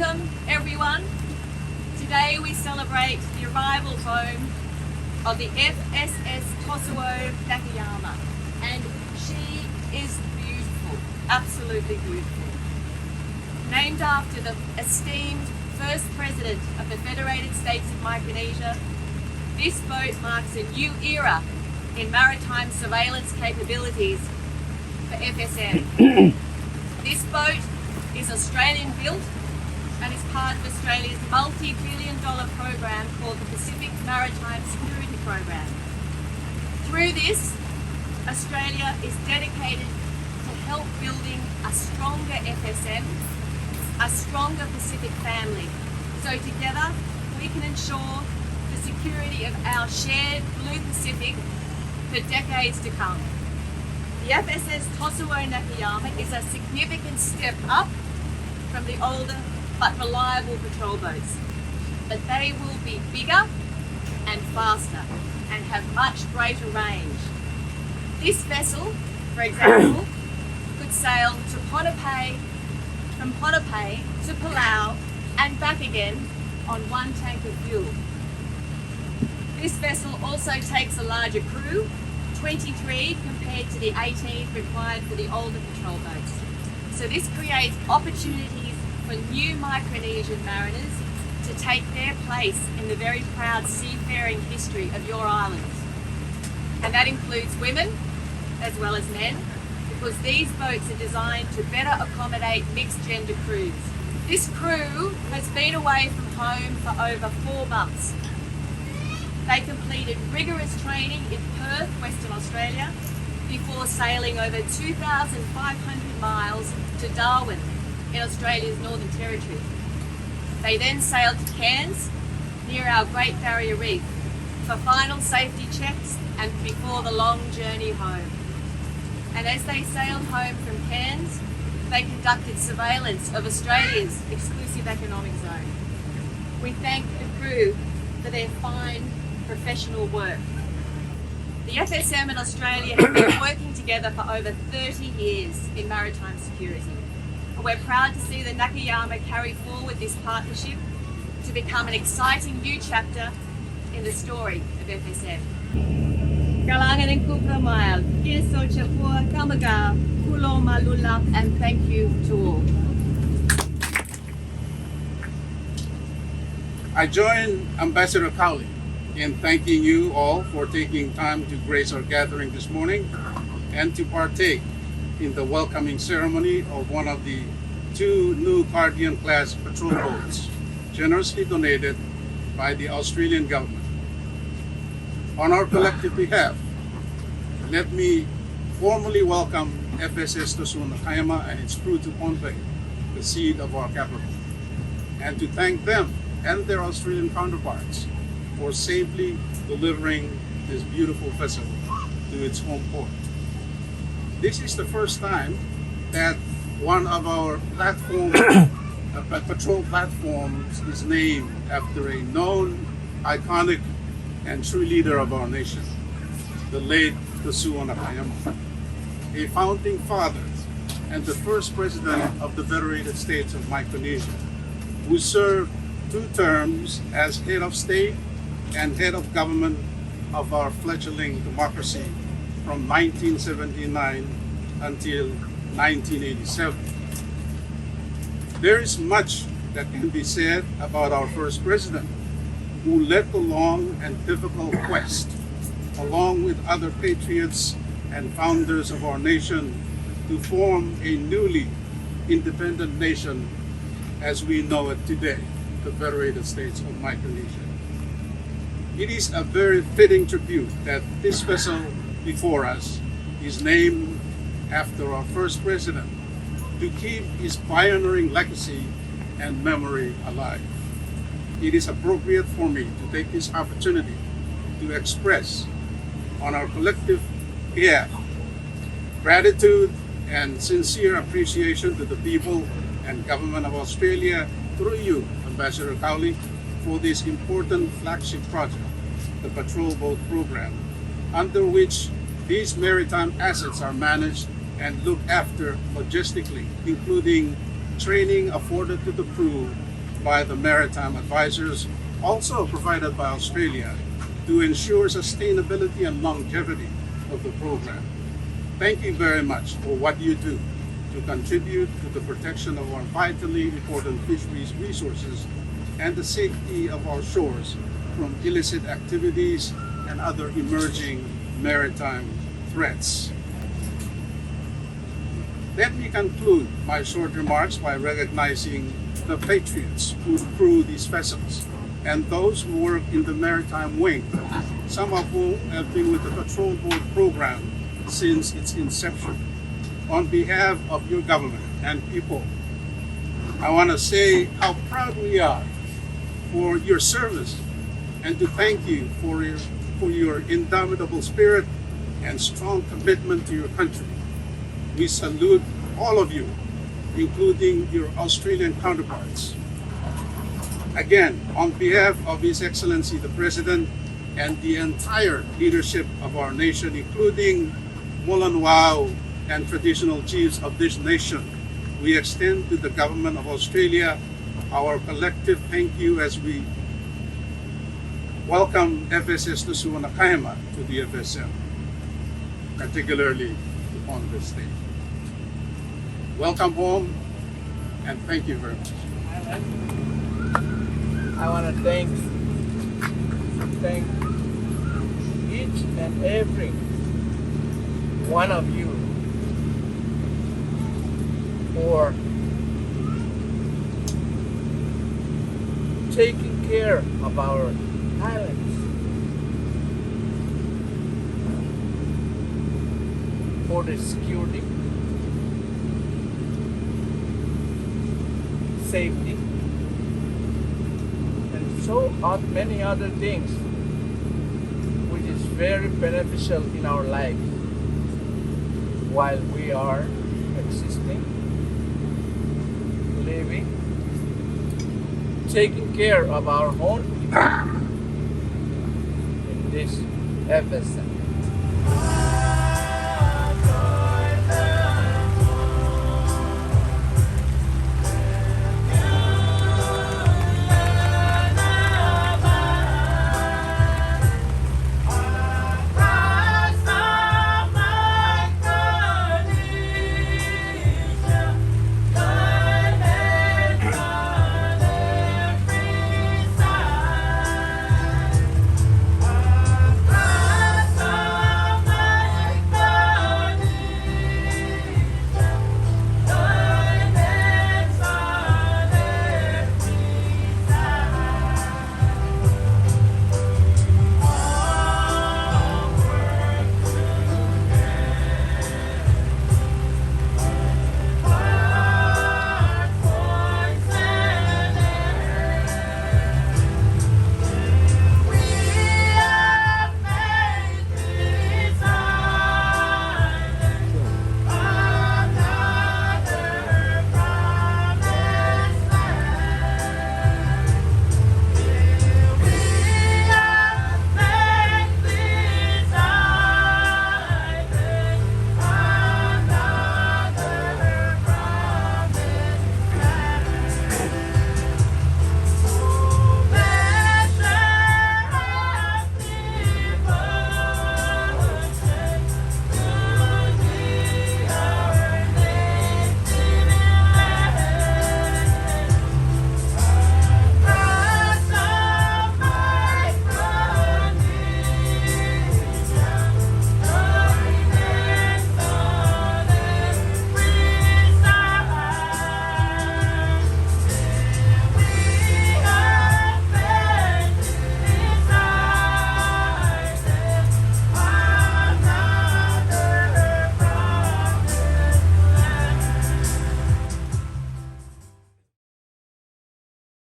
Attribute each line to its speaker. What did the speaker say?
Speaker 1: Welcome everyone. Today we celebrate the arrival home of the FSS Tosiwo Nakayama, and she is beautiful, absolutely beautiful. Named after the esteemed first president of the Federated States of Micronesia, this boat marks a new era in maritime surveillance capabilities for FSM. This boat is Australian built and is part of Australia's multi-billion-dollar program called the Pacific Maritime Security Program. Through this, Australia is dedicated to help building a stronger FSM, a stronger Pacific family, so together we can ensure the security of our shared Blue Pacific for decades to come. The FSS Tosiwo Nakayama is a significant step up from the older but reliable patrol boats, but they will be bigger and faster and have much greater range. This vessel, for example, could sail to Ponape, from Ponape to Palau and back again on one tank of fuel. This vessel also takes a larger crew, 23 compared to the 18 required for the older patrol boats. So this creates opportunities for new Micronesian mariners to take their place in the very proud seafaring history of your islands. And that includes women as well as men, because these boats are designed to better accommodate mixed gender crews. This crew has been away from home for over 4 months. They completed rigorous training in Perth, Western Australia, before sailing over 2,500 miles to Darwin in Australia's Northern Territory. They then sailed to Cairns, near our Great Barrier Reef, for final safety checks and before the long journey home. And as they sailed home from Cairns, they conducted surveillance of Australia's exclusive economic zone. We thank the crew for their fine professional work. The FSM and Australia have been working together for over 30 years in maritime security. And we're proud to see the Nakayama carry forward this partnership to become an exciting new chapter in the story of FSM. And thank you to all.
Speaker 2: I join Ambassador Cowley in thanking you all for taking time to grace our gathering this morning and to partake in the welcoming ceremony of one of the 2 new Guardian-class patrol boats generously donated by the Australian government. On our collective behalf, let me formally welcome FSS Tosiwo Nakayama and its crew to Ponape, the seat of our capital, and to thank them and their Australian counterparts for safely delivering this beautiful vessel to its home port. This is the first time that one of our patrol platforms is named after a known, iconic, and true leader of our nation, the late Tosiwo Nakayama, a founding father and the first president of the Federated States of Micronesia, who served 2 terms as head of state and head of government of our fledgling democracy from 1979 until 1987. There is much that can be said about our first president, who led the long and difficult quest, along with other patriots and founders of our nation, to form a newly independent nation as we know it today, the Federated States of Micronesia. It is a very fitting tribute that this vessel before us is named after our first president, to keep his pioneering legacy and memory alive. It is appropriate for me to take this opportunity to express on our collective behalf gratitude and sincere appreciation to the people and government of Australia through you, Ambassador Cowley, for this important flagship project, the Patrol Boat Program, under which these maritime assets are managed and looked after logistically, including training afforded to the crew by the maritime advisors, also provided by Australia, to ensure sustainability and longevity of the program. Thank you very much for what you do to contribute to the protection of our vitally important fisheries resources and the safety of our shores from illicit activities and other emerging maritime threats. Let me conclude my short remarks by recognizing the patriots who crew these vessels and those who work in the maritime wing, some of whom have been with the Patrol Board program since its inception. On behalf of your government and people, I want to say how proud we are for your service and to thank you for your indomitable spirit and strong commitment to your country. We salute all of you, including your Australian counterparts. Again, on behalf of His Excellency the President and the entire leadership of our nation, including Mulanwau and traditional chiefs of this nation, we extend to the Government of Australia our collective thank you as we welcome FSS Tosiwo Nakayama to the FSM, particularly on this day. Welcome home, and thank you very much.
Speaker 3: I want to thank each and every one of you for taking care of our islands, for the security, safety, and so many other things which is very beneficial in our life while we are existing, living, taking care of our own people in this FSM.